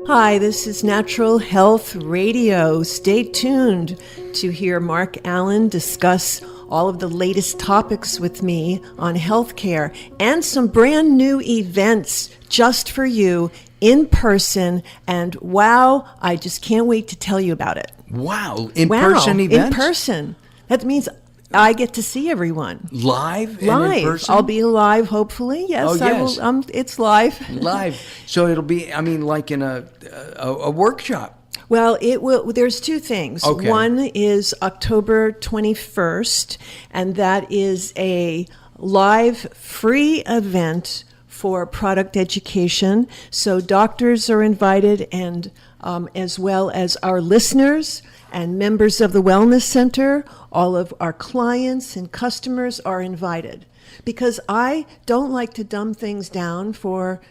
Hi, this is Natural Health Radio. Stay tuned to hear Mark Alyn discuss all of the latest topics with me on healthcare and some brand new events just for you in person. And wow, I just can't wait to tell you about it. Wow, in-person events? In person. That means I get to see everyone. Live? Live. And in person? I'll be live, hopefully. Yes, oh, yes. I will. It's live. Live. So it'll be, like in a workshop. Well, it will. There's two things. Okay. One is October 21st, and that is a live free event for product education. So doctors are invited, and as well as our listeners and members of the Wellness Center, all of our clients and customers are invited. Because I don't like to dumb things down for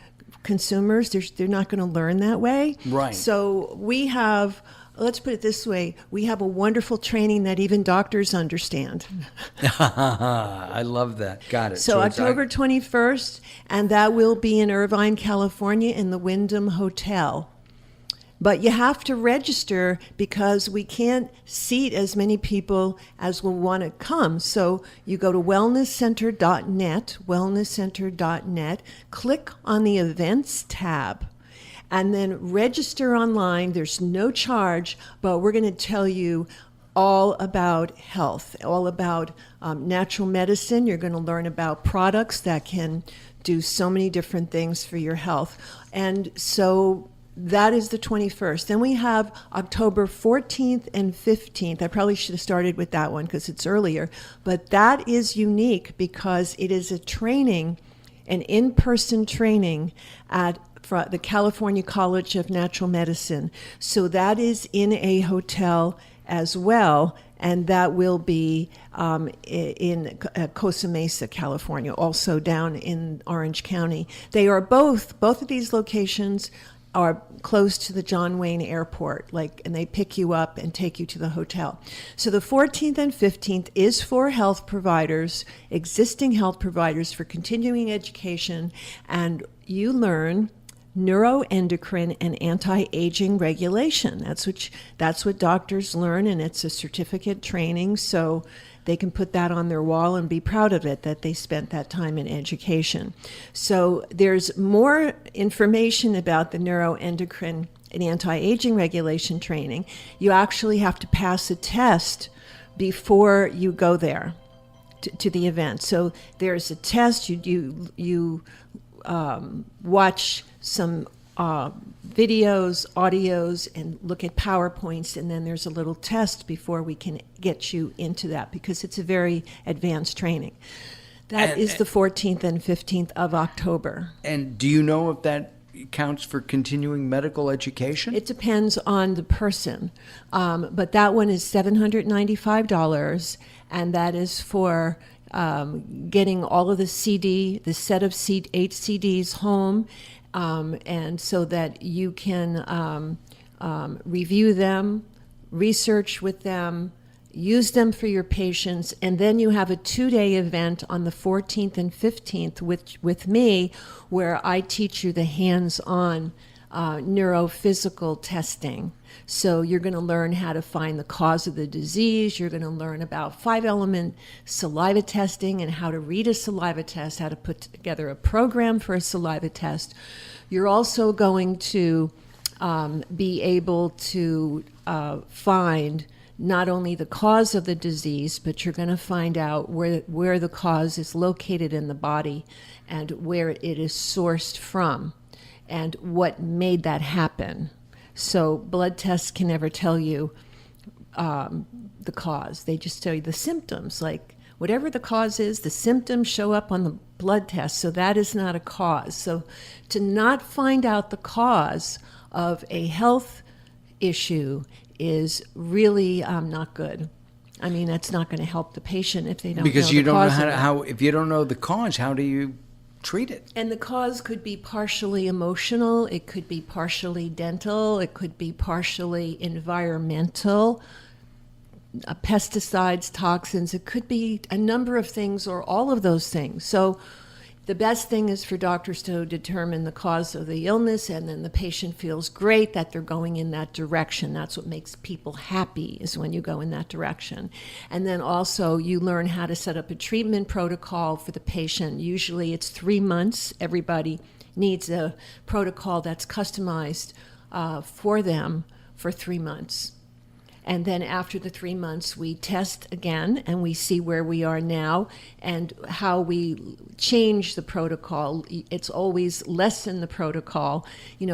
consumers. They're not going to learn that way. Right. So we have, let's put it this way, we have a wonderful training that even doctors understand. I love that. Got it. So October 21st, and that will be in Irvine, California in the Wyndham Hotel. But you have to register because we can't seat as many people as will want to come. So you go to wellnesscenter.net, click on the events tab, and then register online. There's no charge, but we're going to tell you all about health, all about natural medicine. You're going to learn about products that can do so many different things for your health. And so that is the 21st. Then we have October 14th and 15th. I probably should have started with that one because it's earlier. But that is unique because it is a training, an in-person training at the California College of Natural Medicine. So that is in a hotel as well. And that will be in Costa Mesa, California, also down in Orange County. They are both of these locations are close to the John Wayne Airport, and they pick you up and take you to the hotel. So the 14th and 15th is for health providers, existing health providers for continuing education, and you learn neuroendocrine and anti-aging regulation. That's what doctors learn, and it's a certificate training, so they can put that on their wall and be proud of it, that they spent that time in education. So there's more information about the neuroendocrine and anti-aging regulation training. You actually have to pass a test before you go there to the event. So there's a test. You watch some videos, audios, and look at PowerPoints, and then there's a little test before we can get you into that because it's a very advanced training. That is the 14th and 15th of October. And do you know if that counts for continuing medical education? It depends on the person, but that one is $795, and that is for getting all of the set of 8 CDs home, and so that you can review them, research with them, use them for your patients, and then you have a 2-day event on the 14th and 15th with me where I teach you the hands-on neurophysical testing. So you're going to learn how to find the cause of the disease. You're going to learn about 5-element saliva testing and how to read a saliva test, how to put together a program for a saliva test. You're also going to be able to find not only the cause of the disease, but you're going to find out where the cause is located in the body and where it is sourced from and what made that happen. So blood tests can never tell you the cause. They just tell you the symptoms. Like whatever the cause is, the symptoms show up on the blood test. So that is not a cause. So to not find out the cause of a health issue is really not good. I mean, that's not going to help the patient if they don't know the cause. Because you don't know if you don't know the cause, how do you treat it? And the cause could be partially emotional, it could be partially dental, it could be partially environmental, pesticides, toxins. It could be a number of things or all of those things. So the best thing is for doctors to determine the cause of the illness, and then the patient feels great that they're going in that direction. That's what makes people happy, is when you go in that direction. And then also you learn how to set up a treatment protocol for the patient. Usually it's 3 months. Everybody needs a protocol that's customized for them for 3 months. And then after the 3 months, we test again and we see where we are now and how we change the protocol. It's always lessen the protocol,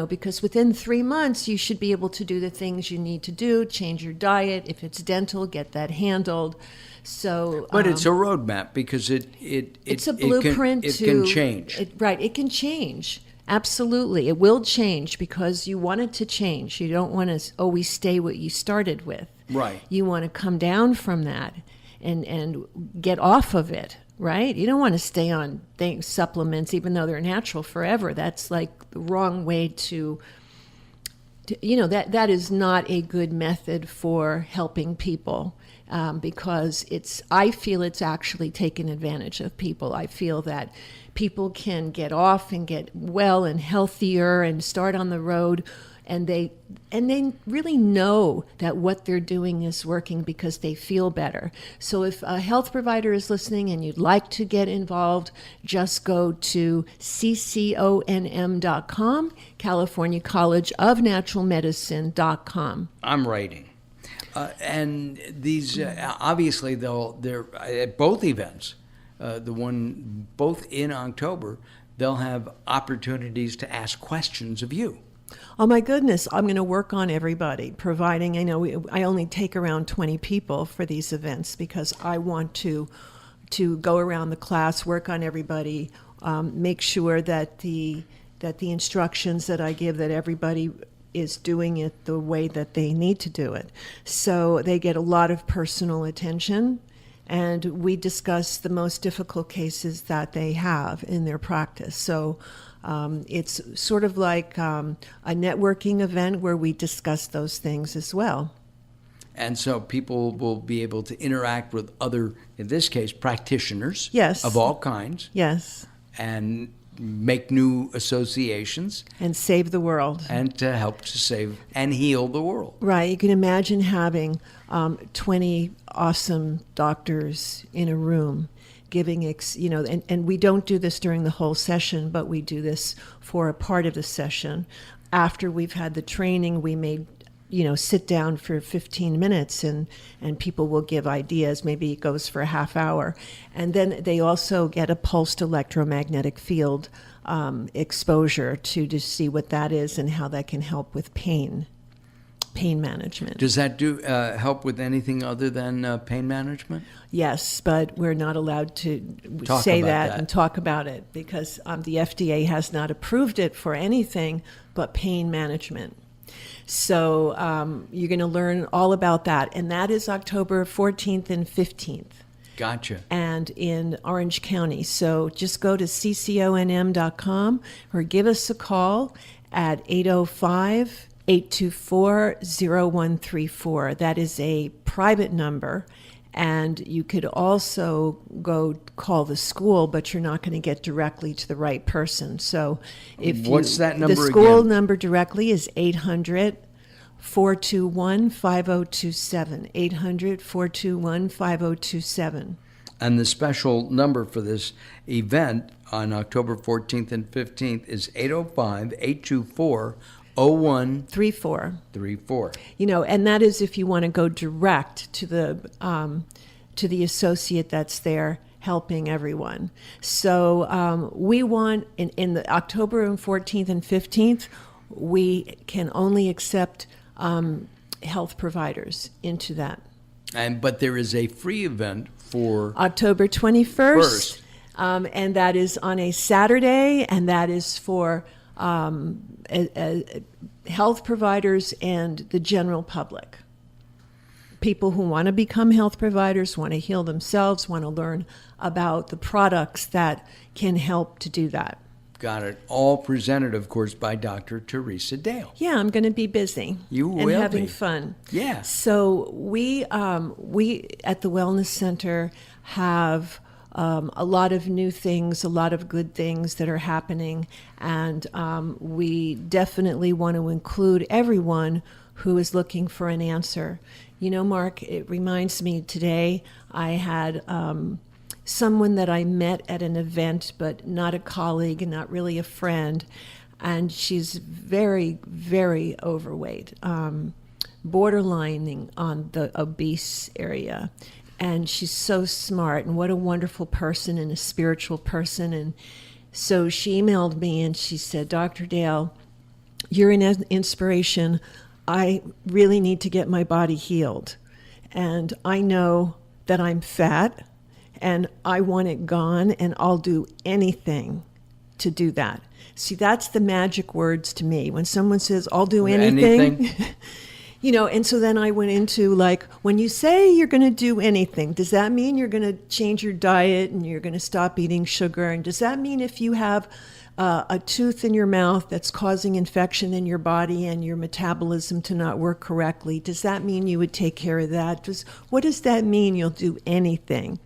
because within 3 months, you should be able to do the things you need to do, change your diet. If it's dental, get that handled. So, but it's a roadmap because it's a blueprint. It can change. It can change. Absolutely. It will change because you want it to change. You don't want to always stay what you started with. Right. You want to come down from that and get off of it, right? You don't want to stay on supplements, even though they're natural forever. That's like the wrong way to that is not a good method for helping people. Because I feel it's actually taken advantage of people. I feel that people can get off and get well and healthier and start on the road, and they really know that what they're doing is working because they feel better. So if a health provider is listening and you'd like to get involved, just go to cconm.com, California College of Natural Medicine.com. I'm writing. And these, obviously, they're at both events, both in October, they'll have opportunities to ask questions of you. Oh my goodness, I'm going to work on everybody, providing, I only take around 20 people for these events because I want to go around the class, work on everybody, make sure that the instructions that I give, that everybody is doing it the way that they need to do it. So they get a lot of personal attention, and we discuss the most difficult cases that they have in their practice. So it's sort of like a networking event where we discuss those things as well. And so people will be able to interact with other, in this case, practitioners. Yes. Of all kinds. Yes. And make new associations. And save the world. And to help to save and heal the world. Right. You can imagine having 20 awesome doctors in a room giving, and we don't do this during the whole session, but we do this for a part of the session. After we've had the training, we may sit down for 15 minutes and people will give ideas. Maybe it goes for a half hour. And then they also get a pulsed electromagnetic field exposure to see what that is and how that can help with pain management. Does that help with anything other than pain management? Yes, but we're not allowed to say that and talk about it because the FDA has not approved it for anything but pain management. So you're going to learn all about that. And that is October 14th and 15th. Gotcha. And in Orange County. So just go to cconm.com or give us a call at 805-824-0134. That is a private number. And you could also go call the school, but you're not going to get directly to the right person. So what's that number again? The school again? Number directly is 800-421-5027. 800-421-5027. And the special number for this event on October 14th and 15th is 805-824-0134. 34. And that is if you want to go direct to the associate that's there helping everyone. So we want in the October and 14th and 15th, we can only accept health providers into that. But there is a free event for October 21st, and that is on a Saturday, and that is for health providers and the general public. People who want to become health providers, want to heal themselves, want to learn about the products that can help to do that. Got it. All presented, of course, by Dr. Teresa Dale. Yeah, I'm going to be busy. You and will having be. fun. Yeah. So we at the Wellness Center have a lot of new things, a lot of good things that are happening, and we definitely want to include everyone who is looking for an answer. You know, Mark, it reminds me today I had someone that I met at an event, but not a colleague and not really a friend, and she's very, very overweight, borderlining on the obese area. And she's so smart, and what a wonderful person and a spiritual person. And so she emailed me and she said, Dr. Dale, you're an inspiration. I really need to get my body healed. And I know that I'm fat and I want it gone, and I'll do anything to do that. See, that's the magic words to me. When someone says, I'll do anything. You know, and so then I went into like, when you say you're going to do anything, does that mean you're going to change your diet and you're going to stop eating sugar? And does that mean if you have a tooth in your mouth that's causing infection in your body and your metabolism to not work correctly, does that mean you would take care of that? What does that mean you'll do anything?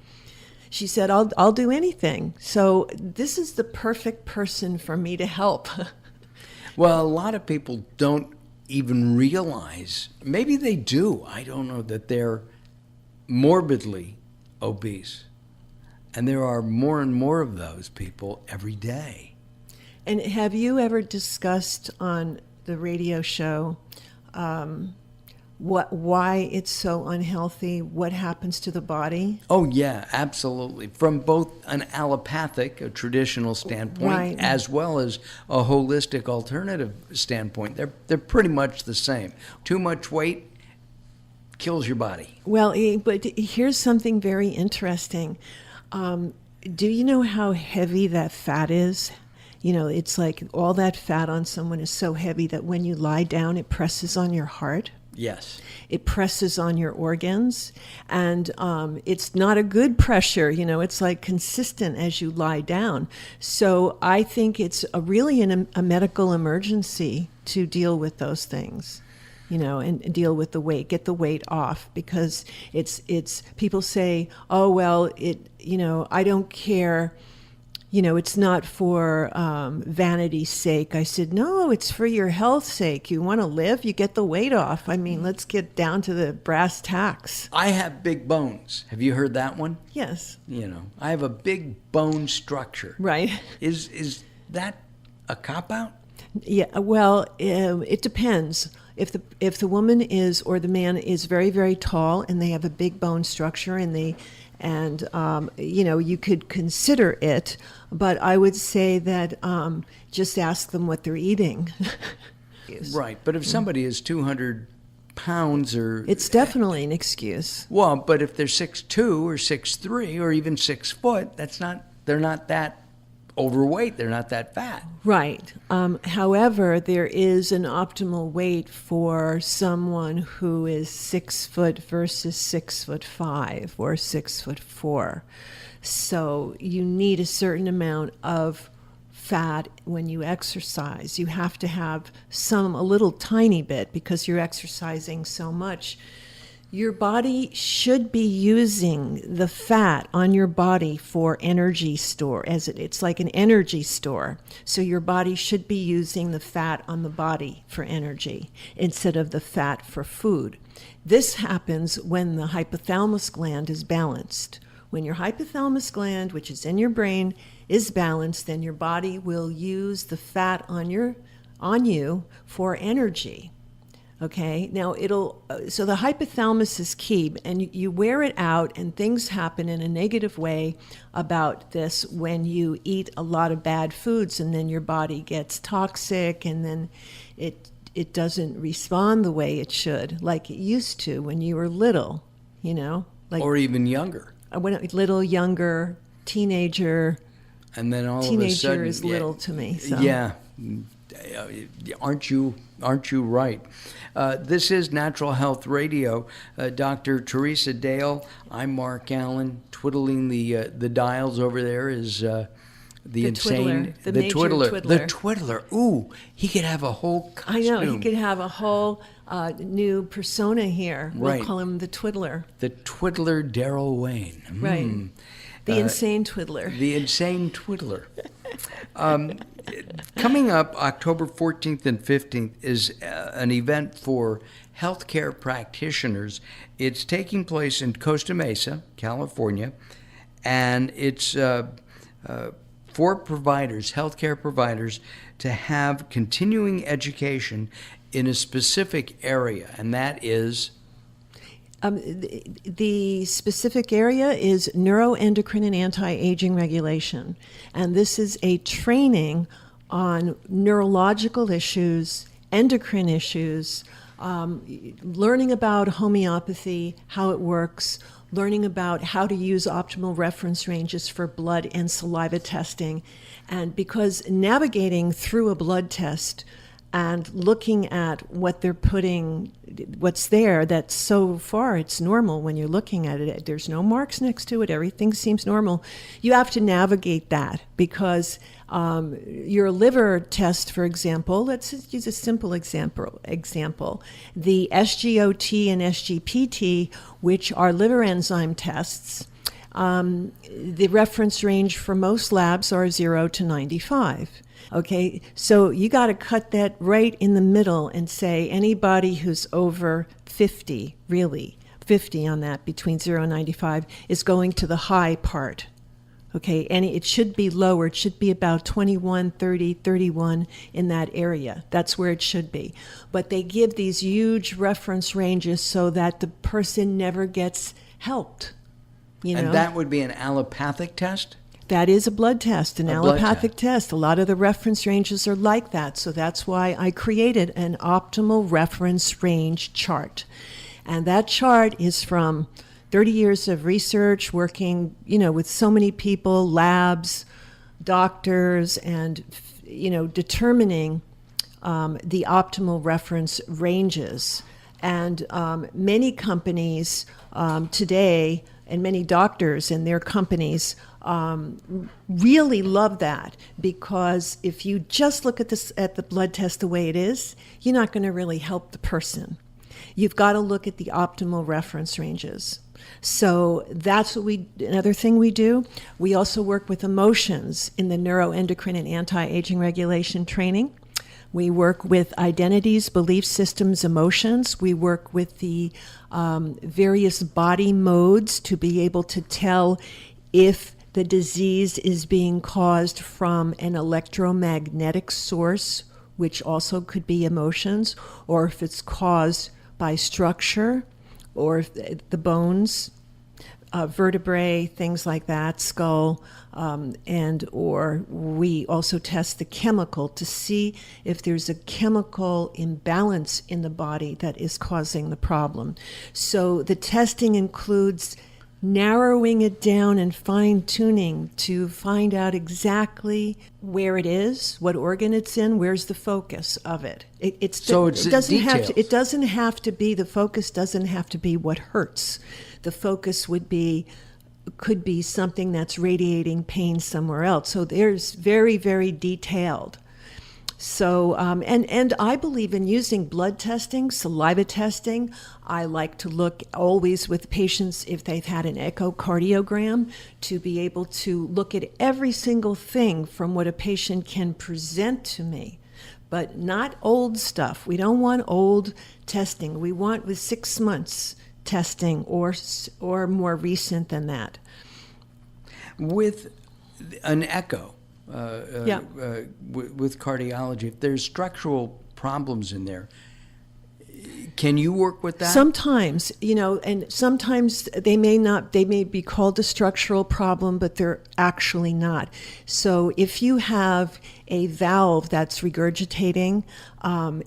She said, I'll do anything. So this is the perfect person for me to help. Well, a lot of people don't even realize, maybe they do, I don't know, that they're morbidly obese. And there are more and more of those people every day. And have you ever discussed on the radio show why it's so unhealthy, what happens to the body? Oh, yeah, absolutely. From both an allopathic, a traditional standpoint, Right. as well as a holistic alternative standpoint, they're pretty much the same. Too much weight kills your body. Well, but here's something very interesting. Do you know how heavy that fat is? You know, it's like all that fat on someone is so heavy that when you lie down, it presses on your heart. Yes. It presses on your organs, and it's not a good pressure. You know, it's like consistent as you lie down. So I think it's really a medical emergency to deal with those things, you know, and deal with the weight, get the weight off, because it's people say, oh, well, I don't care. You know, it's not for vanity's sake. I said, no, it's for your health's sake. You want to live, you get the weight off. I mean, let's get down to the brass tacks. I have big bones. Have you heard that one? Yes. You know, I have a big bone structure. Right. Is that a cop-out? Yeah, well, it depends. If the woman is or the man is very, very tall and they have a big bone structure and you could consider it, but I would say that just ask them what they're eating. Right, but if somebody is 200 pounds or... It's definitely an excuse. Well, but if they're 6'2" or 6'3" or even 6 foot, they're not that overweight, they're not that fat. Right. However, there is an optimal weight for someone who is 6 foot versus 6'5" or 6'4". So you need a certain amount of fat when you exercise. You have to have a little tiny bit, because you're exercising so much. Your body should be using the fat on your body for energy store, it's like an energy store. So your body should be using the fat on the body for energy instead of the fat for food. This happens when the hypothalamus gland is balanced. When your hypothalamus gland, which is in your brain, is balanced, then your body will use the fat on you for energy. Okay, now so the hypothalamus is key, and you wear it out, and things happen in a negative way about this when you eat a lot of bad foods, and then your body gets toxic, and then it doesn't respond the way it should, like it used to when you were little, you know? Or even younger. Little, younger, teenager. And then all of a Teenager sudden... is little to me. So. Yeah. Aren't you right? This is Natural Health Radio. Dr. Teresa Dale. I'm Mark Alyn. Twiddling the dials over there is The insane, the major twiddler. The twiddler. Ooh, he could have a whole costume. I know, he could have a whole new persona here. Right. We'll call him the Twiddler. The twiddler Daryl Wayne. Right. The insane twiddler. The insane twiddler. Coming up October 14th and 15th is an event for healthcare practitioners. It's taking place in Costa Mesa, California, and it's for providers, healthcare providers, to have continuing education in a specific area, and that is? The specific area is neuroendocrine and anti-aging regulation, and this is a training on neurological issues, endocrine issues, learning about homeopathy, how it works, learning about how to use optimal reference ranges for blood and saliva testing. And because navigating through a blood test and looking at what they're putting, what's there, that so far it's normal when you're looking at it. There's no marks next to it. Everything seems normal. You have to navigate that because your liver test, for example, let's just use a simple example. The SGOT and SGPT, which are liver enzyme tests, the reference range for most labs are 0 to 95. Okay, so you got to cut that right in the middle and say anybody who's over 50, really, 50 on that, between 0 and 95, is going to the high part. Okay, and it should be lower. It should be about 21, 30, 31 in that area. That's where it should be. But they give these huge reference ranges so that the person never gets helped. You know? And that would be an allopathic test? That is a blood test, an allopathic test. A lot of the reference ranges are like that. So that's why I created an optimal reference range chart. And that chart is from 30 years of research, working, with so many people, labs, doctors, and, determining the optimal reference ranges. And many companies today, and many doctors and their companies really love that, because if you just look at the blood test the way it is, you're not going to really help the person. You've got to look at the optimal reference ranges. So that's another thing we do. We also work with emotions in the neuroendocrine and anti-aging regulation training. We work with identities, belief systems, emotions. We work with the various body modes to be able to tell if the disease is being caused from an electromagnetic source, which also could be emotions, or if it's caused by structure, or if the bones, vertebrae, things like that, skull, or we also test the chemical to see if there's a chemical imbalance in the body that is causing the problem. So the testing includes narrowing it down and fine-tuning to find out exactly where it is, what organ it's in, where's the focus of it. The focus doesn't have to be what hurts. The focus could be something that's radiating pain somewhere else. So there's very, very detailed. So, and I believe in using blood testing, saliva testing. I like to look always with patients, if they've had an echocardiogram, to be able to look at every single thing from what a patient can present to me, but not old stuff. We don't want old testing. We want with 6 months testing or more recent than that. With an echo, with cardiology, if there's structural problems in there, can you work with that? Sometimes, and sometimes they may be called a structural problem, but they're actually not. So if you have a valve that's regurgitating,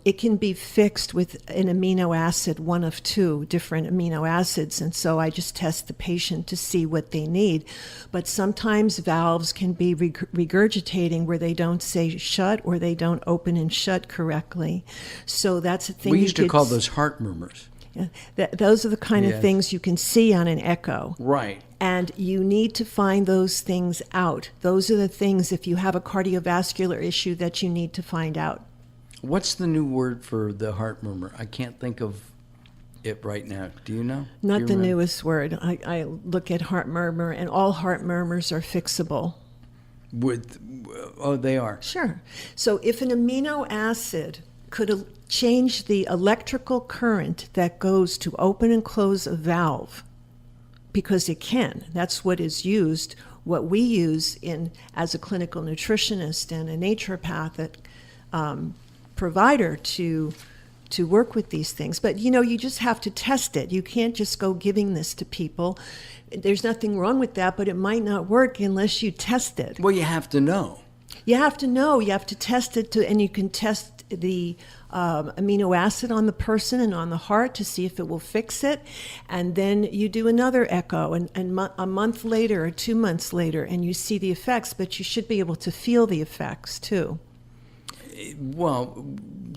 it can be fixed with an amino acid, one of 2 different amino acids. And so I just test the patient to see what they need. But sometimes valves can be regurgitating where they don't say shut or they don't open and shut correctly. So that's a thing. We used to call those heart murmurs. Yeah, those are the kind of things you can see on an echo. Right. And you need to find those things out. Those are the things, if you have a cardiovascular issue, that you need to find out. What's the new word for the heart murmur? I can't think of it right now. Do you know? Do Not you the remember? newest word. I look at heart murmur, and all heart murmurs are fixable. Oh, they are. Sure. So if an amino acid could change the electrical current that goes to open and close a valve, because it can, that's what is used, what we use as a clinical nutritionist and a naturopathic provider to work with these things. But you just have to test it. You can't just go giving this to people. There's nothing wrong with that, but it might not work unless you test it. Well, you have to know. You have to know. You have to test it, and you can test the amino acid on the person and on the heart to see if it will fix it. And then you do another echo, and a month later or 2 months later, and you see the effects, but you should be able to feel the effects too. Well,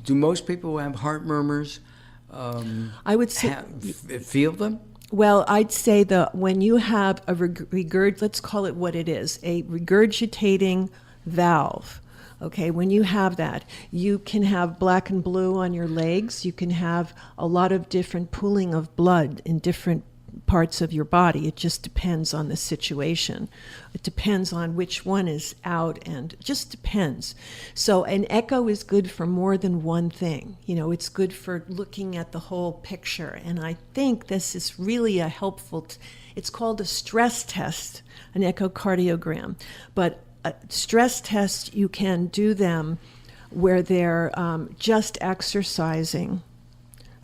do most people who have heart murmurs I would say, feel them? well, I'd say when you have a let's call it what it is, a regurgitating valve. Okay, when you have that, you can have black and blue on your legs. You can have a lot of different pooling of blood in different parts of your body. It just depends on the situation. It depends on which one is out, and it just depends. So an echo is good for more than one thing. It's good for looking at the whole picture. And I think this is really a helpful, it's called a stress test, an echocardiogram. But stress tests, you can do them where they're just exercising.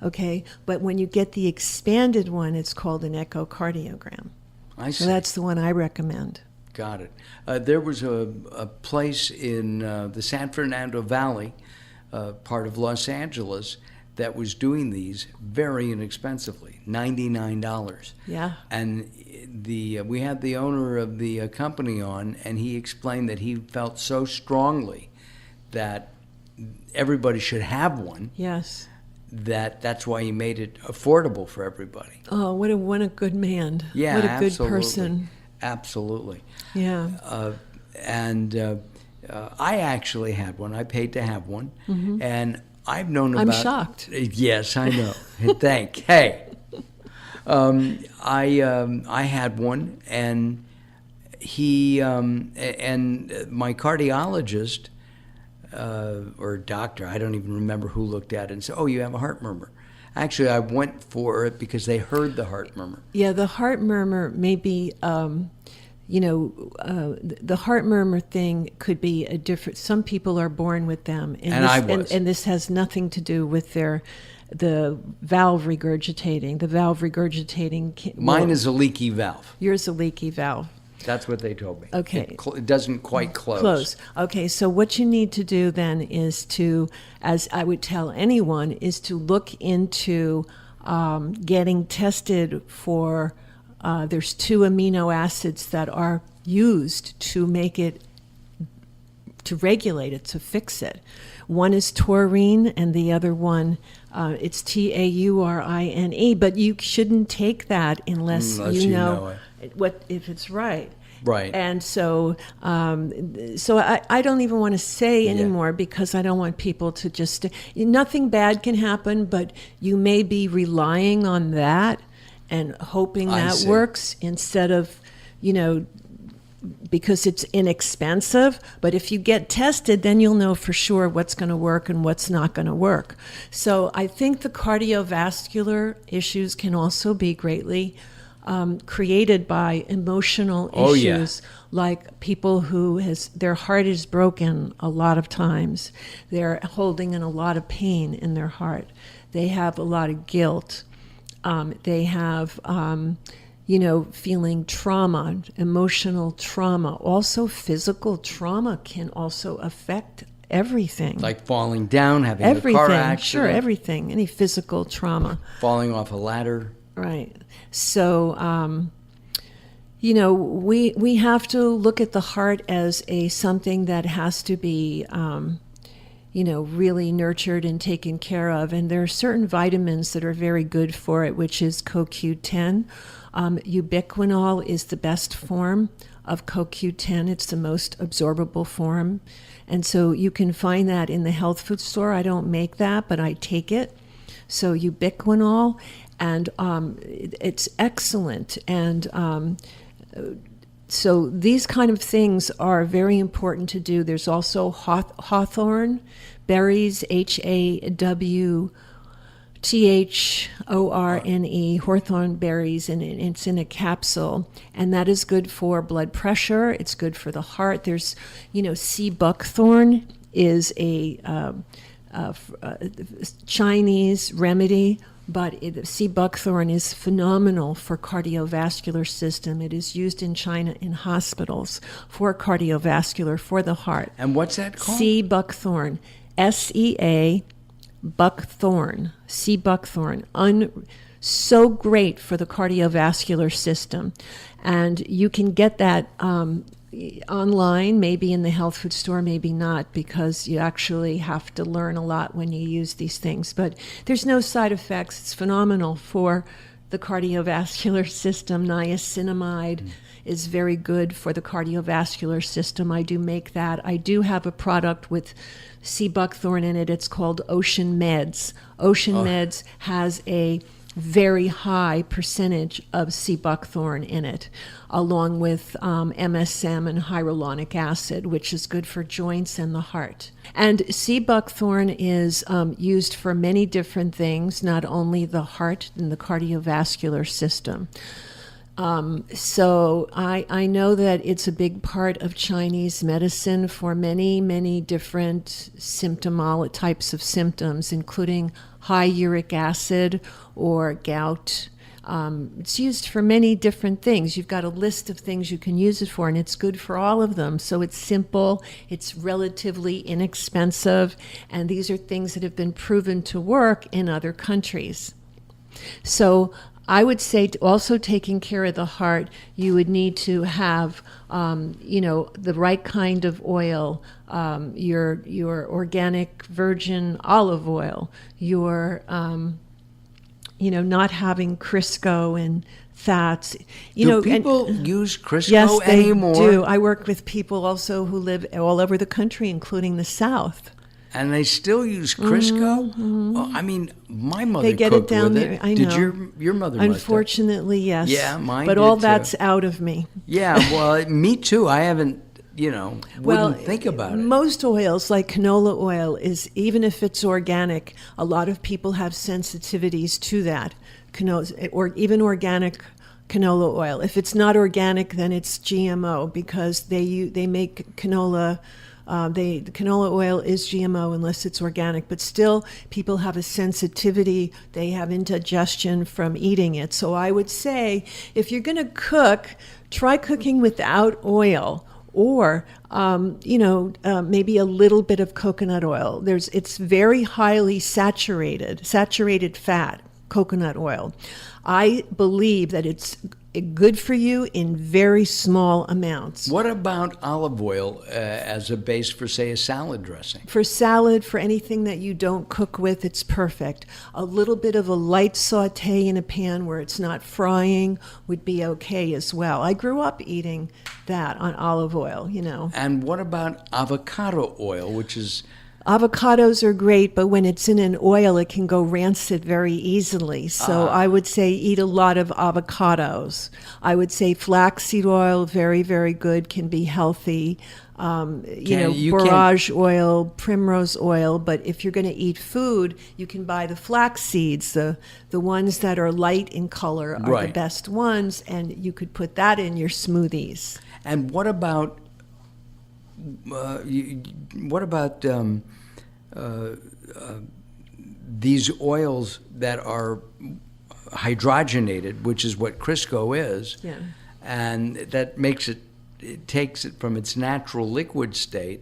Okay, but when you get the expanded one, it's called an echocardiogram. I see. So that's the one I recommend. Got it. There was a place in the San Fernando Valley, part of Los Angeles, that was doing these very inexpensively, $99. Yeah. And we had the owner of the company on, and he explained that he felt so strongly that everybody should have one. Yes. That's why he made it affordable for everybody. Oh, what a good man. Yeah, what a good absolutely. person. Absolutely. Yeah. I actually had one. I paid to have one, and I've known about. I'm shocked. Yes, I know. Hey, I had one, and and my cardiologist. Or doctor, I don't even remember who looked at it and said, "Oh, you have a heart murmur." Actually, I went for it because they heard the heart murmur. Yeah, the heart murmur may be, the heart murmur thing could be a different. Some people are born with them, And I was. and this has nothing to do with the valve regurgitating. The valve regurgitating. Mine is a leaky valve. Yours a leaky valve. That's what they told me. Okay. It doesn't quite close. Okay, so what you need to do then is to, as I would tell anyone, is to look into getting tested for, there's 2 amino acids that are used to make it, to regulate it, to fix it. One is taurine, and the other one, it's taurine, but you shouldn't take that unless you know what if it's right. Right. And so I don't even want to say anymore because I don't want people to just, nothing bad can happen, but you may be relying on that and hoping that works instead of, because it's inexpensive. But if you get tested, then you'll know for sure what's going to work and what's not going to work. So I think the cardiovascular issues can also be greatly created by emotional issues, like people who their heart is broken a lot of times. They're holding in a lot of pain in their heart. They have a lot of guilt. They have, feeling trauma, emotional trauma. Also, physical trauma can also affect everything. Like falling down, having a car accident. Sure, everything. Any physical trauma. Falling off a ladder. Right. So, we have to look at the heart as something that has to be, really nurtured and taken care of. And there are certain vitamins that are very good for it, which is CoQ10. Ubiquinol is the best form of CoQ10. It's the most absorbable form. And so you can find that in the health food store. I don't make that, but I take it. So Ubiquinol, and it's excellent. And so these kind of things are very important to do. There's also hawthorn berries, HAWTHORNE, hawthorn berries, and it's in a capsule, and that is good for blood pressure. It's good for the heart. There's, sea buckthorn is a Chinese remedy, but sea buckthorn is phenomenal for cardiovascular system. It is used in China in hospitals for cardiovascular, for the heart. And what's that called? Sea buckthorn, SEA buckthorn, sea buckthorn. So great for the cardiovascular system. And you can get that online, maybe in the health food store, maybe not, because you actually have to learn a lot when you use these things. But there's no side effects. It's phenomenal for the cardiovascular system. Niacinamide is very good for the cardiovascular system. I do make that. I do have a product with sea buckthorn in it. It's called Ocean Meds. Ocean Meds has a very high percentage of sea buckthorn in it, along with MSM and hyaluronic acid, which is good for joints and the heart. And sea buckthorn is used for many different things, not only the heart and the cardiovascular system. So I know that it's a big part of Chinese medicine for many, many different types of symptoms, including high uric acid or gout. It's used for many different things. You've got a list of things you can use it for, and it's good for all of them. So it's simple, it's relatively inexpensive, and these are things that have been proven to work in other countries. So I would say also taking care of the heart, you would need to have, the right kind of oil, your organic virgin olive oil, your, not having Crisco and fats. Do people use Crisco yes, anymore? Yes, they do. I work with people also who live all over the country, including the South. And they still use Crisco? Mm-hmm. Well, I mean, my mother they get cooked it down with there. it. I know. Did your mother? Unfortunately, yes. Yeah, mine but did all too. that's out of me. Yeah, well, me too. I haven't, wouldn't think about it. Most oils, like canola oil, is, even if it's organic, a lot of people have sensitivities to that. Or even organic canola oil. If it's not organic, then it's GMO, because they make canola. The canola oil is GMO unless it's organic, but still people have a sensitivity. They have indigestion from eating it. So I would say if you're going to cook, try cooking without oil, or maybe a little bit of coconut oil. It's very highly saturated fat, coconut oil. I believe that it's good for you in very small amounts. What about olive oil as a base for, say, a salad dressing? For salad, for anything that you don't cook with, it's perfect. A little bit of a light saute in a pan where it's not frying would be okay as well. I grew up eating that on olive oil, And what about avocado oil, which is... Avocados are great, but when it's in an oil, it can go rancid very easily. So I would say eat a lot of avocados. I would say flaxseed oil, very, very good, can be healthy. Borage oil, primrose oil. But if you're going to eat food, you can buy the flax seeds. The ones that are light in color are the best ones, and you could put that in your smoothies. And what about these oils that are hydrogenated, which is what Crisco is, and that it takes it from its natural liquid state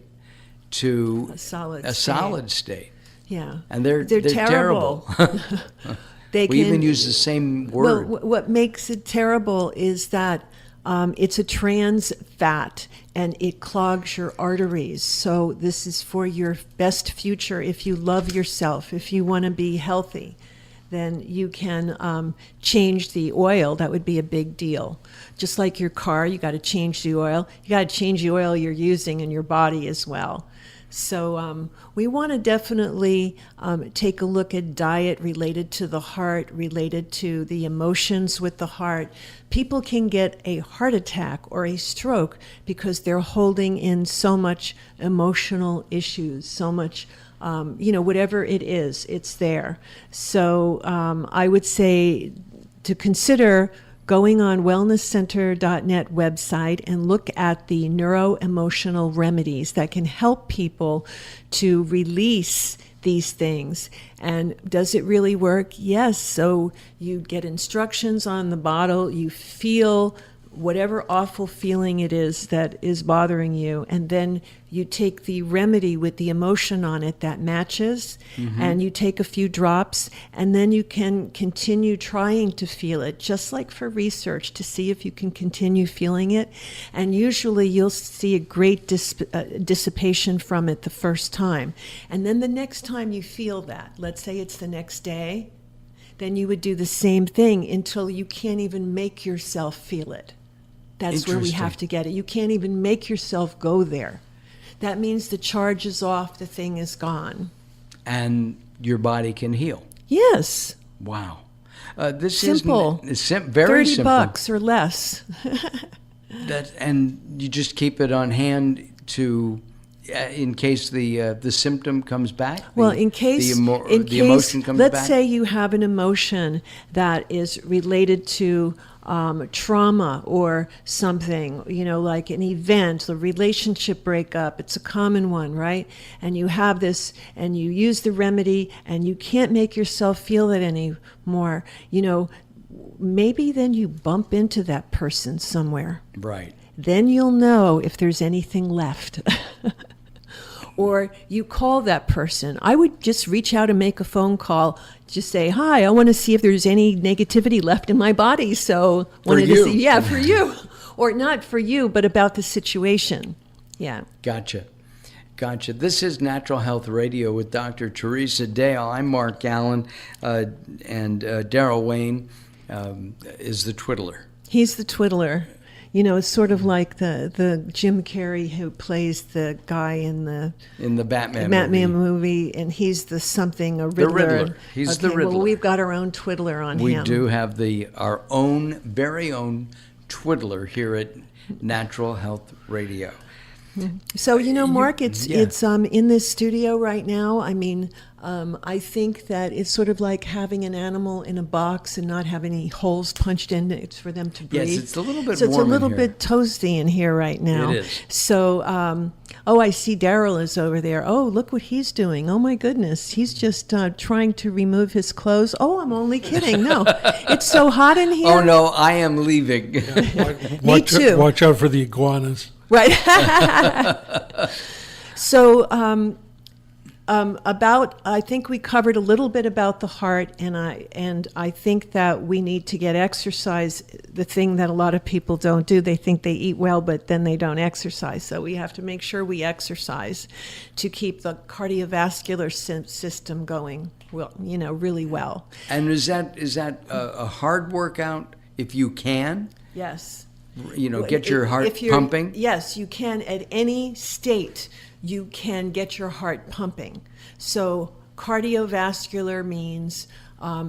to a solid state. Yeah, and they're terrible. We even use the same word. Well, what makes it terrible is that it's a trans fat, and it clogs your arteries. So this is for your best future if you love yourself, if you want to be healthy. then you can change the oil. That would be a big deal. Just like your car, you got to change the oil. You got to change the oil you're using in your body as well. So we want to definitely take a look at diet related to the heart, related to the emotions with the heart. People can get a heart attack or a stroke because they're holding in so much emotional issues, so much, whatever it is, it's there. So I would say to consider going on wellnesscenter.net website and look at the neuro-emotional remedies that can help people to release these things. And does it really work? Yes. So you get instructions on the bottle, you feel whatever awful feeling it is that is bothering you, and then you take the remedy with the emotion on it that matches, and you take a few drops, and then you can continue trying to feel it, just like for research, to see if you can continue feeling it. And usually you'll see a great dissipation from it the first time. And then the next time you feel that, let's say it's the next day, then you would do the same thing until you can't even make yourself feel it. That's where we have to get it. You can't even make yourself go there. That means the charge is off, the thing is gone. And your body can heal. Yes. Wow. This simple. is very simple. $30 or less. And you just keep it on hand to, in case the symptom comes back. Well, in case the emotion comes back. Let's say you have an emotion that is related to trauma or something, like an event, a relationship breakup. It's a common one, right? And you have this, and you use the remedy, and you can't make yourself feel it anymore. Maybe then you bump into that person somewhere. Right. Then you'll know if there's anything left. Or you call that person. I would just reach out and make a phone call. Just say, hi, I want to see if there's any negativity left in my body. So wanted to see, yeah, for you. Or not for you, but about the situation. Yeah. Gotcha. This is Natural Health Radio with Dr. Teresa Dale. I'm Mark Alyn, and Daryl Wayne is the twiddler. He's the twiddler. It's sort of like the Jim Carrey who plays the guy in the Batman movie, and he's the something, a Riddler. The Riddler. He's the Riddler. Well, we've got our own twiddler on him. We do have our own, very own twiddler here at Natural Health Radio. So, Mark, it's in this studio right now. I mean, I think that it's sort of like having an animal in a box and not having any holes punched in it for them to breathe. Yes, it's a little bit warm So it's a little in here. bit toasty in here right now. It is. So, I see Daryl is over there. Oh, look what he's doing. Oh, my goodness. He's just trying to remove his clothes. Oh, I'm only kidding. No, it's so hot in here. Oh, no, I am leaving. Me too. Watch out for the iguanas. Right. So, I think we covered a little bit about the heart, and I think that we need to get exercise. The thing that a lot of people don't do, they think they eat well, but then they don't exercise. So we have to make sure we exercise to keep the cardiovascular system going, really well. And is that a hard workout if you can? Yes. Get your heart pumping? Yes, you can. At any state, you can get your heart pumping. So cardiovascular means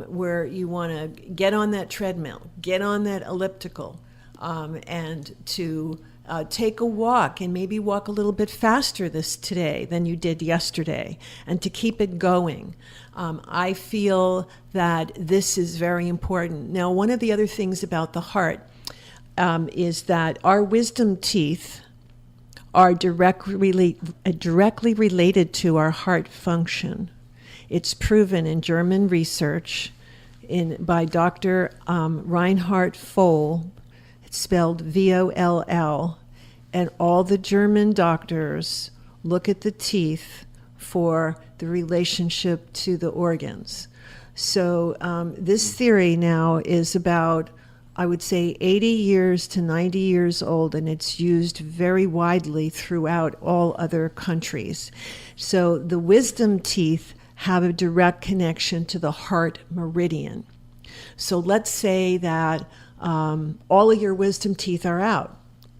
where you want to get on that treadmill, get on that elliptical, and to take a walk, and maybe walk a little bit faster today than you did yesterday, and to keep it going. I feel that this is very important. Now, one of the other things about the heart is that our wisdom teeth are directly related to our heart function. It's proven in German research by Dr. Reinhard Voll. It's spelled Voll, and all the German doctors look at the teeth for the relationship to the organs. So this theory now is about, I would say, 80 years to 90 years old, and it's used very widely throughout all other countries. So the wisdom teeth have a direct connection to the heart meridian. So let's say that all of your wisdom teeth are out.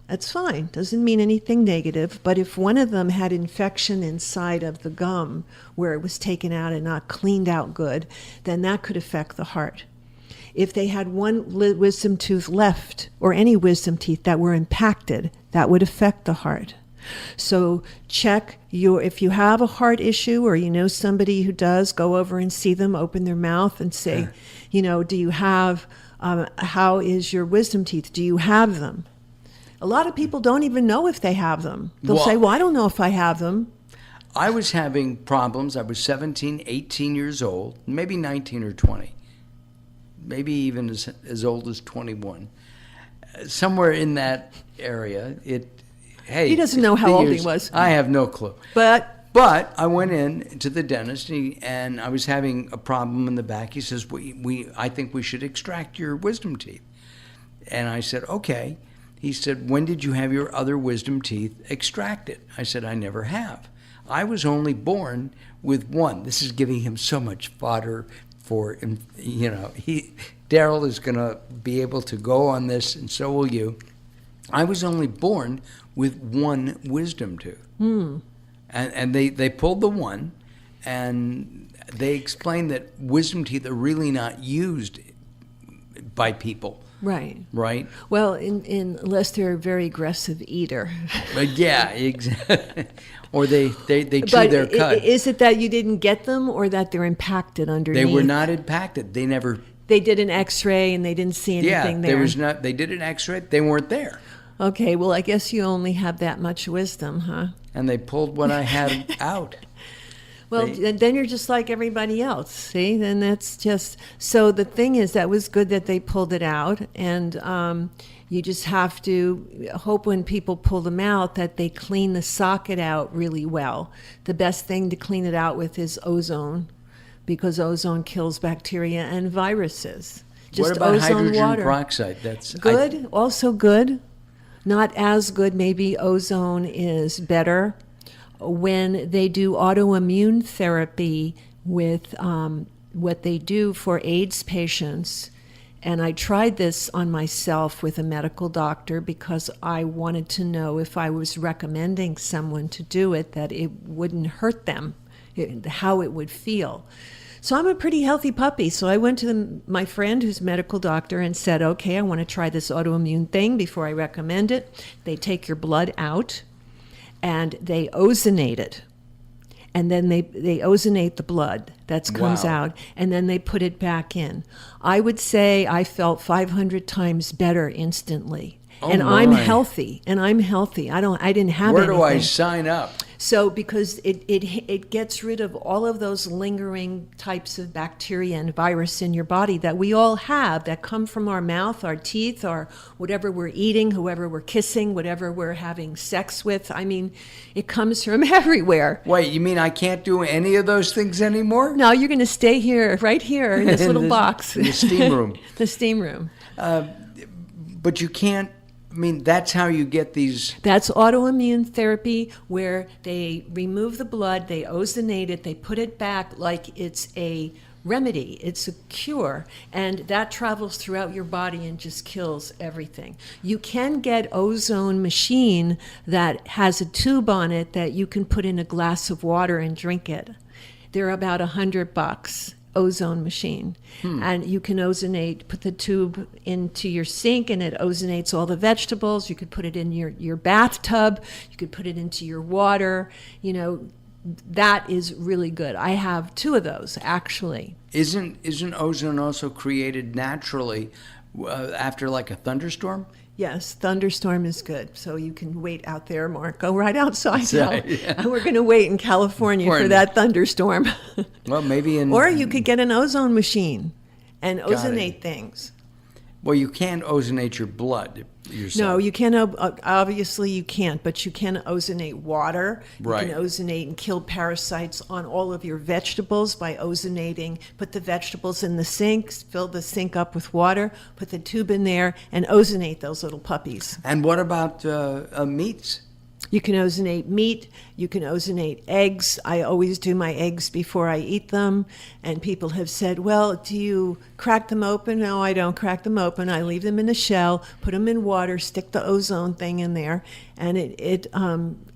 That's fine. Doesn't mean anything negative. But if one of them had infection inside of the gum where it was taken out and not cleaned out good, then that could affect the heart. If they had one wisdom tooth left, or any wisdom teeth that were impacted, that would affect the heart. So check if you have a heart issue, or you know somebody who does, go over and see them, open their mouth and say, do you have, how is your wisdom teeth? Do you have them? A lot of people don't even know if they have them. They'll say, I don't know if I have them. I was having problems. I was 17, 18 years old, maybe 19 or 20, maybe even as old as 21. Somewhere in that area, he doesn't know how old he was. I have no clue. But I went in to the dentist, and I was having a problem in the back. He says, I think we should extract your wisdom teeth. And I said, okay. He said, when did you have your other wisdom teeth extracted? I said, I never have. I was only born with one. This is giving him so much fodder for, Daryl is going to be able to go on this, and so will you. I was only born with one wisdom tooth. And they pulled the one, and they explained that wisdom teeth are really not used by people. Right. Right? Well, unless they're a very aggressive eater. Yeah, exactly. Or they chew their cud. Is it that you didn't get them, or that they're impacted underneath? They were not impacted. They did an X-ray and they didn't see anything there. They did an X-ray. They weren't there. Okay, well, I guess you only have that much wisdom, huh? And they pulled what I had out. Well, then you're just like everybody else, see? Then that's just... So the thing is, that was good that they pulled it out, and you just have to hope when people pull them out that they clean the socket out really well. The best thing to clean it out with is ozone, because ozone kills bacteria and viruses. Just what about hydrogen peroxide? That's good, also good. Not as good, maybe ozone is better. When they do autoimmune therapy with what they do for AIDS patients, and I tried this on myself with a medical doctor because I wanted to know if I was recommending someone to do it, that it wouldn't hurt them, how it would feel. So I'm a pretty healthy puppy. So I went to my friend who's a medical doctor and said, okay, I want to try this autoimmune thing before I recommend it. They take your blood out and they ozonate it. And then they ozonate the blood that comes out, and then they put it back in. I would say I felt 500 times better instantly. I'm healthy. I didn't have Where anything. do I sign up? So because it gets rid of all of those lingering types of bacteria and virus in your body that we all have, that come from our mouth, our teeth, or whatever we're eating, whoever we're kissing, whatever we're having sex with. I mean, it comes from everywhere. Wait, you mean I can't do any of those things anymore? No, you're going to stay here, right here, in this little box. In the steam room. The steam room. But you can't. I mean, that's how you get these... That's autoimmune therapy, where they remove the blood, they ozonate it, they put it back like it's a remedy, it's a cure, and that travels throughout your body and just kills everything. You can get ozone machine that has a tube on it that you can put in a glass of water and drink it. They're about $100. Ozone machine. And you can ozonate, put the tube into your sink, and it ozonates all the vegetables. You could put it in your bathtub. You could put it into your water. That is really good. I have 2 of those, actually. Isn't ozone also created naturally after like a thunderstorm? Yes, thunderstorm is good. So you can wait out there, Mark. Go right outside now. Yeah. We're going to wait in California for that thunderstorm. Well, maybe Or you could get an ozone machine and ozonate things. Well, you can't ozonate your blood yourself. No, you can't. Obviously, you can't. But you can ozonate water. Right. You can ozonate and kill parasites on all of your vegetables by ozonating. Put the vegetables in the sink, fill the sink up with water, put the tube in there, and ozonate those little puppies. And what about meats? You can ozonate meat. You can ozonate eggs. I always do my eggs before I eat them. And people have said, well, do you crack them open? No, I don't crack them open. I leave them in a shell, put them in water, stick the ozone thing in there. And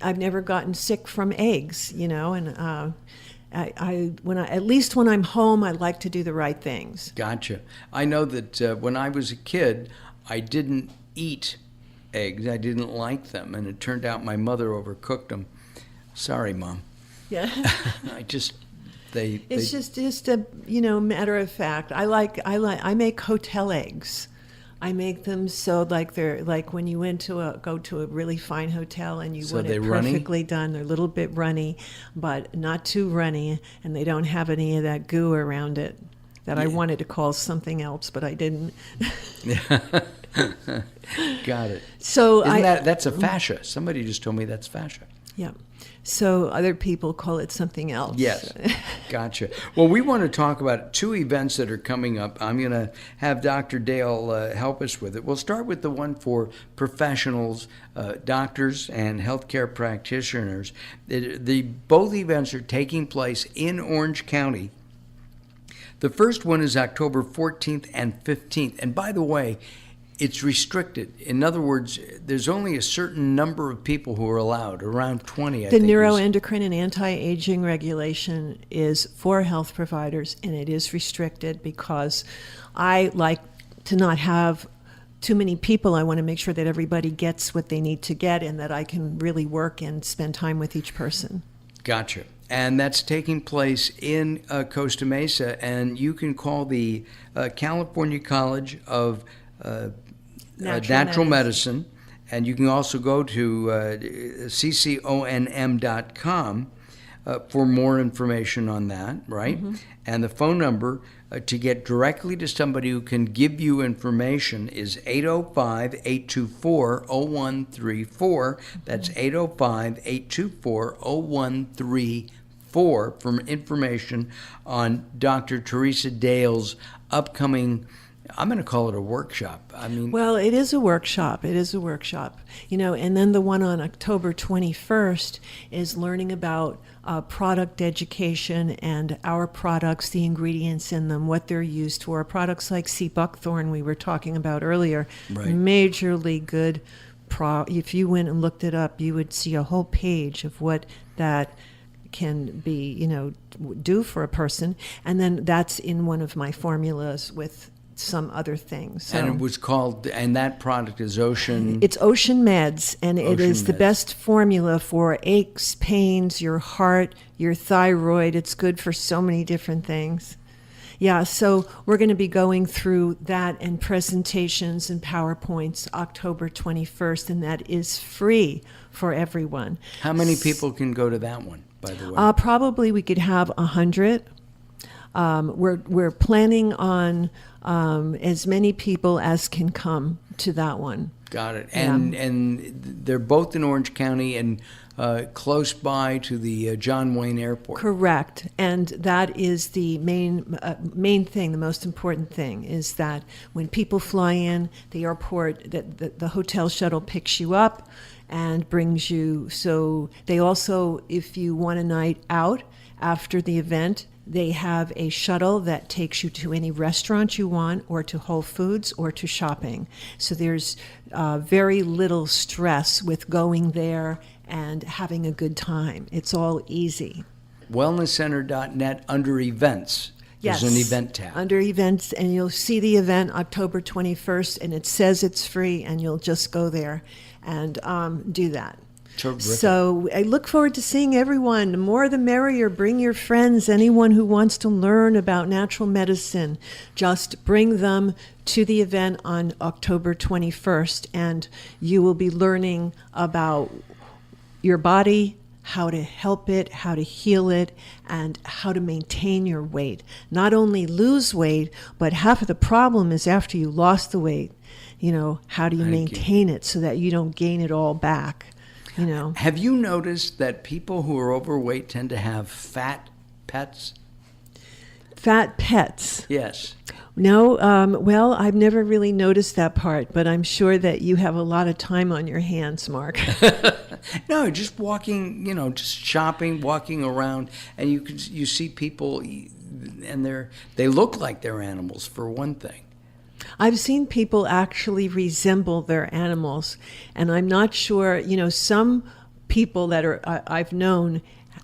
I've never gotten sick from eggs, you know, and at least when I'm home, I like to do the right things. Gotcha. I know that when I was a kid, I didn't eat eggs. I didn't like them, and it turned out my mother overcooked them. Sorry, Mom. Yeah. It's just a matter of fact. I make hotel eggs. I make them so they're like when you go to a really fine hotel and you want it perfectly done. They're a little bit runny, but not too runny, and they don't have any of that goo around it that I wanted to call something else, but I didn't. Got it. So that's a fascia. Somebody just told me that's fascia. Yeah. So other people call it something else. Yes. Gotcha. Well, we want to talk about 2 events that are coming up. I'm going to have Dr. Dale help us with it. We'll start with the one for professionals, doctors and healthcare practitioners. Both events are taking place in Orange County. The first one is October 14th and 15th. And by the way, it's restricted. In other words, there's only a certain number of people who are allowed, around 20, I think. The neuroendocrine and anti-aging regulation is for health providers, and it is restricted because I like to not have too many people. I want to make sure that everybody gets what they need to get and that I can really work and spend time with each person. Gotcha. And that's taking place in Costa Mesa, and you can call the California College of Natural Medicine, and you can also go to cconm.com for more information on that, right? Mm-hmm. And the phone number to get directly to somebody who can give you information is 805-824-0134. That's 805-824-0134 for information on Dr. Teresa Dale's upcoming, I'm going to call it a workshop. Well, it is a workshop. And then the one on October 21st is learning about product education and our products, the ingredients in them, what they're used for. Products like sea buckthorn we were talking about earlier, right. Majorly good. If you went and looked it up, you would see a whole page of what that can be, do for a person. And then that's in one of my formulas with some other things. So, and it was called, and that product is Ocean? It's Ocean Meds, and it is the best formula for aches, pains, your heart, your thyroid. It's good for so many different things. Yeah, so we're going to be going through that and presentations and PowerPoints October 21st, and that is free for everyone. How many people can go to that one, by the way? Probably we could have 100. We're planning on as many people as can come to that one. Got it. And they're both in Orange County and close by to the John Wayne Airport. Correct. And that is the main thing, the most important thing, is that when people fly in, the airport, the hotel shuttle picks you up and brings you. So they also, if you want a night out after the event, they have a shuttle that takes you to any restaurant you want, or to Whole Foods, or to shopping. So there's very little stress with going there and having a good time. It's all easy. Wellnesscenter.net under events. Yes. There's an event tab. Under events, and you'll see the event October 21st, and it says it's free, and you'll just go there and do that. Terrific. So I look forward to seeing everyone. The more the merrier. Bring your friends, anyone who wants to learn about natural medicine. Just bring them to the event on October 21st, and you will be learning about your body, how to help it, how to heal it, and how to maintain your weight. Not only lose weight, but half of the problem is after you lost the weight, how do you maintain it so that you don't gain it all back? Have you noticed that people who are overweight tend to have fat pets? Fat pets. Yes. No, well, I've never really noticed that part, but I'm sure that you have a lot of time on your hands, Mark. No, just walking, just shopping, walking around, and you see people, and they look like they're animals for one thing. I've seen people actually resemble their animals, and I'm not sure, some people that I've known,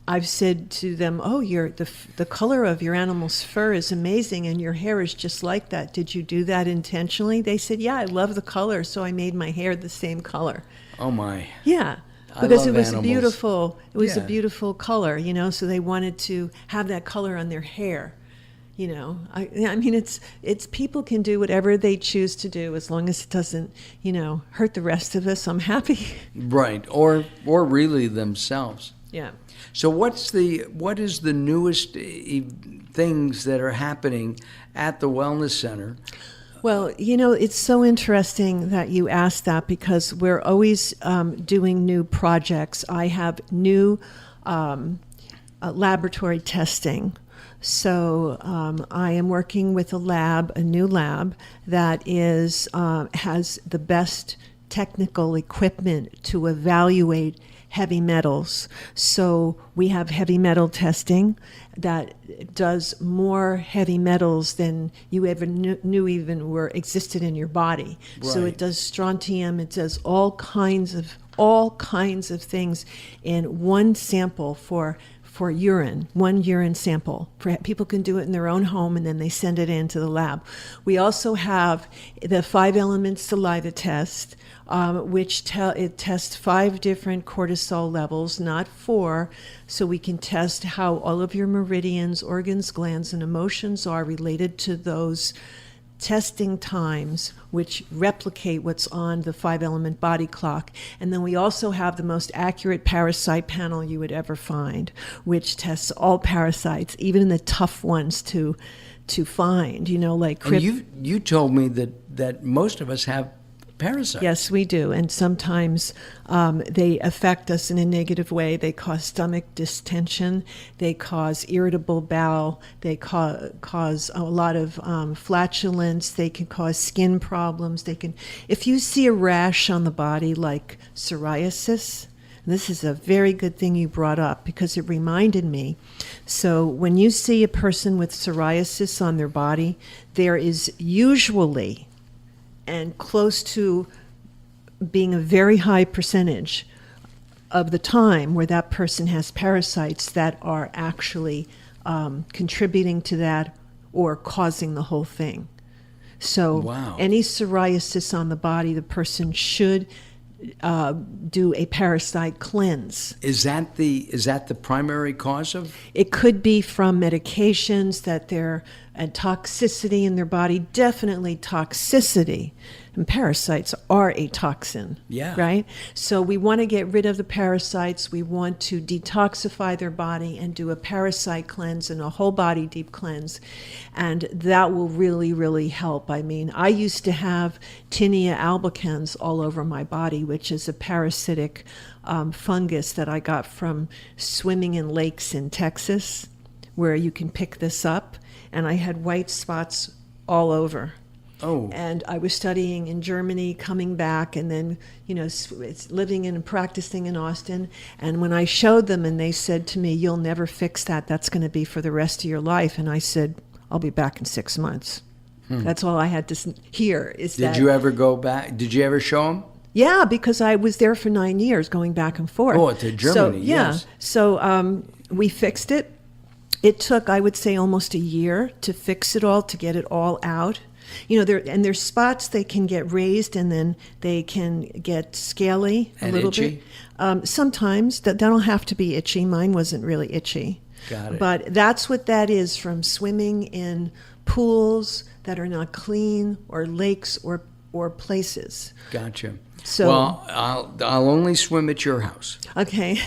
I've said to them, "Oh, the color of your animal's fur is amazing, and your hair is just like that. Did you do that intentionally?" They said, "Yeah, I love the color, so I made my hair the same color." Oh my! Yeah, I because love it was animals. beautiful. It was a Yeah. beautiful color, so they wanted to have that color on their hair. I mean, it's people can do whatever they choose to do as long as it doesn't, hurt the rest of us. I'm happy. Right, or really themselves. Yeah. So what is the newest things that are happening at the Wellness Center? Well, it's so interesting that you asked that because we're always doing new projects. I have new laboratory testing. So I am working with a new lab that has the best technical equipment to evaluate heavy metals. So we have heavy metal testing that does more heavy metals than you ever knew even existed in your body. So Right. it does strontium, it does all kinds of things in one sample for urine, one urine sample. People can do it in their own home, and then they send it into the lab. We also have the 5-element saliva test, which it tests 5 different cortisol levels, not 4, so we can test how all of your meridians, organs, glands, and emotions are related to those testing times, which replicate what's on the 5-element body clock. And then we also have the most accurate parasite panel you would ever find, which tests all parasites, even the tough ones to find, like And you told me that most of us have parasites. Yes, we do. And sometimes they affect us in a negative way. They cause stomach distension. They cause irritable bowel. They cause a lot of flatulence. They can cause skin problems. If you see a rash on the body like psoriasis, and this is a very good thing you brought up because it reminded me. So when you see a person with psoriasis on their body, there is usually and close to being a very high percentage of the time where that person has parasites that are actually contributing to that or causing the whole thing. So Wow. Any psoriasis on the body, the person should do a parasite cleanse. Is that the primary cause of? It could be from medications that they're and toxicity in their body, definitely toxicity. And parasites are a toxin, Yeah. right? So we want to get rid of the parasites. We want to detoxify their body and do a parasite cleanse and a whole body deep cleanse. And that will really, really help. I mean, I used to have Tinea albicans all over my body, which is a parasitic fungus that I got from swimming in lakes in Texas, where you can pick this up. And I had white spots all over. Oh. And I was studying in Germany, coming back, and then, it's living and practicing in Austin. And when I showed them and they said to me, "You'll never fix that. That's going to be for the rest of your life." And I said, "I'll be back in 6 months." That's all I had to hear is that. Did you ever go back? Did you ever show them? Yeah, because I was there for 9 years going back and forth. Oh, to Germany, yes. So we fixed it. It took, I would say, almost a year to fix it all, to get it all out. There's spots they can get raised and then they can get scaly And a little itchy? bit. Sometimes that don't have to be itchy. Mine wasn't really itchy. Got it. But that's what that is from swimming in pools that are not clean or lakes or places. Gotcha. So- Well, I'll only swim at your house. Okay.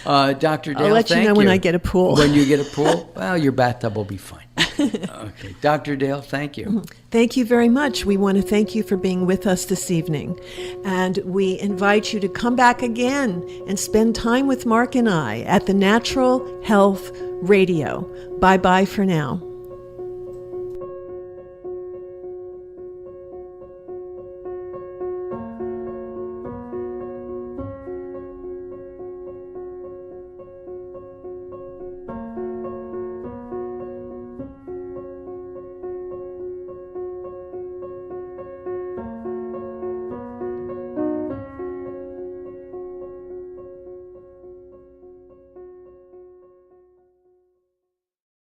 Dr. Dale, I'll let you thank know when I get a pool. When you get a pool, well, your bathtub will be fine. Okay. Dr. Dale, thank you. Thank you very much. We want to thank you for being with us this evening. And we invite you to come back again and spend time with Mark and I at the Natural Health Radio. Bye-bye for now.